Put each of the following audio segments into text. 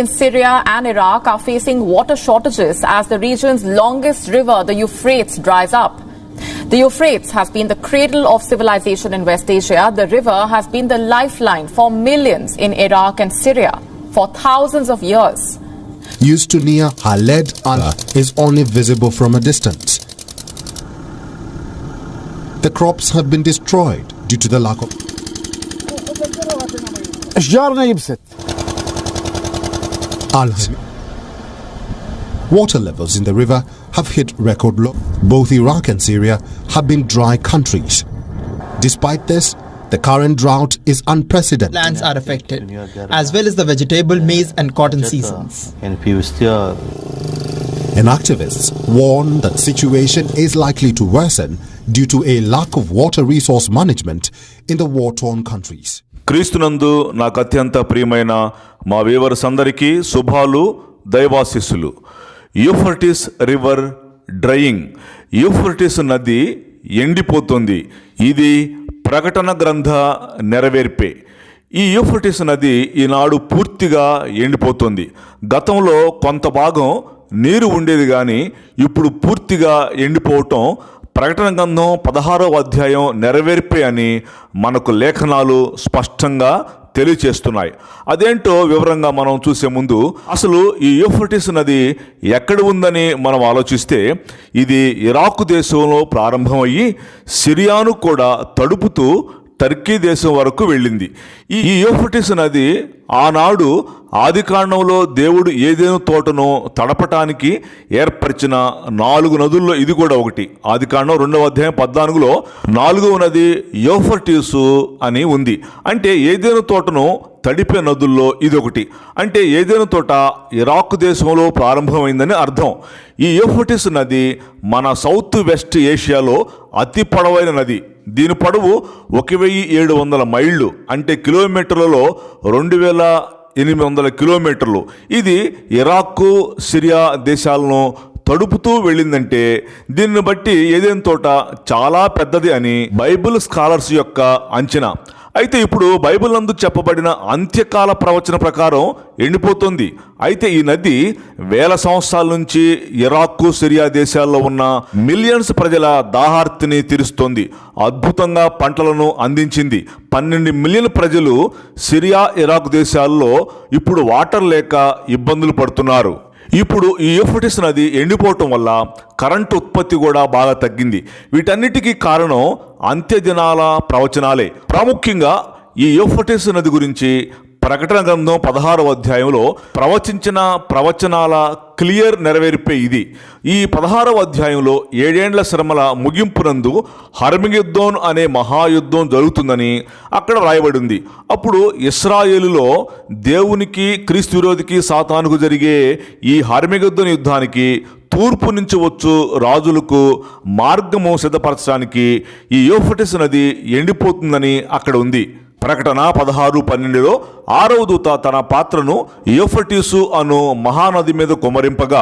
in Syria and Iraq are facing water shortages as the region's longest river, the Euphrates, dries up. The Euphrates has been the cradle of civilization in West Asia. The river has been the lifeline for millions in Iraq and Syria for thousands of years. Used to near Khaled Allah is only visible from a distance. The crops have been destroyed due to the lack of water levels in the river have hit record low. Both Iraq and Syria have been dry countries. Despite this, the current drought is unprecedented. Lands are affected, as well as the vegetable, maize and cotton seasons. And activists warn that situation is likely to worsen due to a lack of water resource management in the war-torn countries. క్రీస్తునందు నాకు అత్యంత ప్రియమైన మా viewers అందరికీ శుభాలు దైవాశీస్సులు. Euphrates river drying. Euphrates నది ఎండిపోతుంది. ఇది ప్రకటన గ్రంథ నెరవేర్పే. ఈ యూఫ్రటీస్ నది ఈనాడు పూర్తిగా ఎండిపోతుంది. గతంలో కొంత భాగం నీరు ఉండేది కానీ ఇప్పుడు పూర్తిగా ఎండిపోవటం ప్రకటన గ్రంథం 16వ అధ్యాయం నెరవేర్పే అని మనకు లేఖనాలు స్పష్టంగా తెలియచేస్తున్నాయి. అదేంటో వివరంగా మనం చూసే ముందు అసలు ఈ యూఫ్రటీస్ నది ఎక్కడ ఉందని మనం ఆలోచిస్తే ఇది ఇరాకు దేశంలో ప్రారంభమయ్యి సిరియాను కూడా తడుపుతూ టర్కీ దేశం వరకు వెళ్ళింది. ఈ యూఫ్రటీస్ నది ఆనాడు ఆదికాండంలో దేవుడు ఏదేను తోటను తడపటానికి ఏర్పరిచిన 4 నదుల్లో ఇది కూడా ఒకటి. ఆదికాండం 2వ అధ్యాయం 14లో 4వ నది యూఫ్రటీసు అని ఉంది. అంటే ఏదేను తోటను తడిపే నదుల్లో ఇదొకటి. అంటే ఏదేను తోట ఇరాక్ దేశంలో ప్రారంభమైందని అర్థం. ఈ యూఫ్రటీస్ నది మన సౌత్ వెస్ట్ ఏషియాలో అతి పొడవైన నది. దీని పొడవు 1700 మైళ్ళు, అంటే కిలోమీటర్లలో 2800 కిలోమీటర్లు. ఇది ఇరాక్, సిరియా దేశాలను తడుపుతూ వెళ్ళిందంటే దీన్ని బట్టి ఏదైనా తోట చాలా పెద్దది అని బైబిల్ స్కాలర్స్ యొక్క అంచనా. అయితే ఇప్పుడు బైబిల్ నందు చెప్పబడిన అంత్యకాల ప్రవచన ప్రకారం ఎండిపోతుంది. అయితే ఈ నది వేల సంవత్సరాల నుంచి ఇరాక్, సిరియా దేశాల్లో ఉన్న మిలియన్స్ ప్రజల దాహార్తిని తీరుస్తోంది. అద్భుతంగా పంటలను అందించింది. 12 మిలియన్ ప్రజలు సిరియా, ఇరాక్ దేశాల్లో ఇప్పుడు వాటర్ లేక ఇబ్బందులు పడుతున్నారు. ఇప్పుడు ఈ యూఫ్రటీస్ నది ఎండిపోవటం వల్ల కరెంటు ఉత్పత్తి కూడా బాగా తగ్గింది. వీటన్నిటికీ కారణం అంత్యదినాల ప్రవచనాలే. ప్రాముఖ్యంగా ఈ యూఫ్రటీస్ నది గురించి ప్రకటన గ్రంథం 16వ అధ్యాయంలో ప్రవచించిన ప్రవచనాల క్లియర్ నెరవేర్పే ఇది. ఈ 16వ అధ్యాయంలో 7 ఏండ్ల శ్రమల ముగింపునందు హర్మగెద్దోన్ అనే మహాయుద్ధం జరుగుతుందని అక్కడ రాయబడింది. అప్పుడు ఇశ్రాయేలులో దేవునికి, క్రీస్తు విరోధికి, సాతానుకు జరిగే ఈ హర్మగెద్దోన్ యుద్ధానికి తూర్పు నుంచి వచ్చు రాజులకు మార్గము సిద్ధపరచడానికి ఈ యూఫ్రటీస్ నది ఎండిపోతుందని అక్కడ ఉంది. ప్రకటన 16:12లో 6వ దూత తన పాత్రను యూఫ్రటీసు అను మహానది మీద కుమ్మరింపగా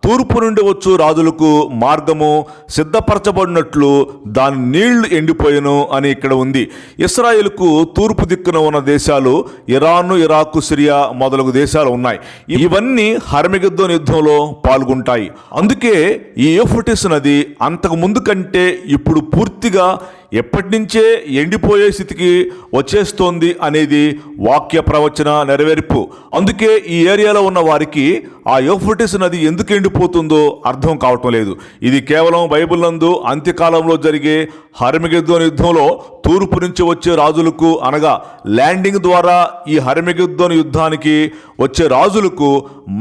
తూర్పు నుండి వచ్చు రాజులకు మార్గము సిద్ధపరచబడినట్లు దాని నీళ్లు ఎండిపోయెను అని ఇక్కడ ఉంది. ఇశ్రాయేలుకు తూర్పు దిక్కున ఉన్న దేశాలు ఇరాను, ఇరాకు, సిరియా మొదలగు దేశాలు ఉన్నాయి. ఇవన్నీ హర్మగెద్దోన్ యుద్ధంలో పాల్గొంటాయి. అందుకే ఈ యూఫ్రటీస్ నది అంతకు ముందు కంటే ఇప్పుడు పూర్తిగా ఎప్పటి నుంచే ఎండిపోయే స్థితికి వచ్చేస్తోంది అనేది వాక్య ప్రవచన నెరవేర్పు. అందుకే ఈ ఏరియాలో ఉన్న వారికి ఆ యూఫ్రటీస్ నది ఎందుకు ఎండిపోతుందో అర్థం కావటం లేదు. ఇది కేవలం బైబిల్ నందు అంత్యకాలంలో జరిగే హర్మగెద్దోన్ యుద్ధంలో తూర్పు నుంచి వచ్చే రాజులకు, అనగా ల్యాండింగ్ ద్వారా ఈ హర్మగెద్దోన్ యుద్ధానికి వచ్చే రాజులకు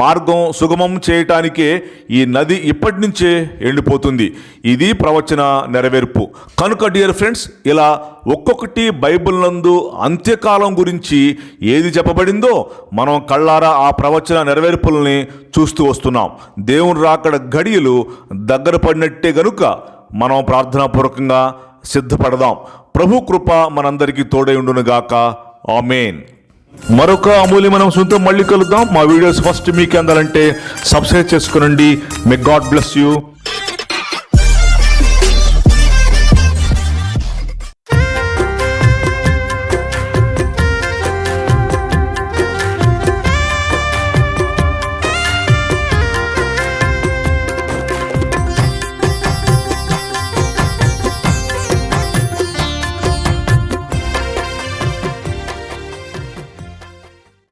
మార్గం సుగమం చేయటానికే ఈ నది ఇప్పటి నుంచే ఎండిపోతుంది. ఇది ప్రవచన నెరవేర్పు. కనుక డియర్ ఫ్రెండ్స్, ఇలా ఒక్కొక్కటి బైబిల్ నందు అంత్యకాలం గురించి ఏది చెప్పబడిందో మనం కళ్ళారా ఆ ప్రవచన నెరవేర్పుల్ని చూస్తూ వస్తున్నాం. దేవుని రాకడ ఘడియలు దగ్గర పడినట్టే గనుక మనం ప్రార్థనాపూర్వకంగా సిద్ధపడదాం. ప్రభు కృప మనందరికీ తోడై ఉండునుగాక. ఆమేన్. మరొక అమూల్యమైన సొంతం మళ్ళీ కలుద్దాం. మా వీడియోస్ ఫస్ట్ మీకు అందాలంటే సబ్స్క్రైబ్ చేసుకోనండి. May God bless you.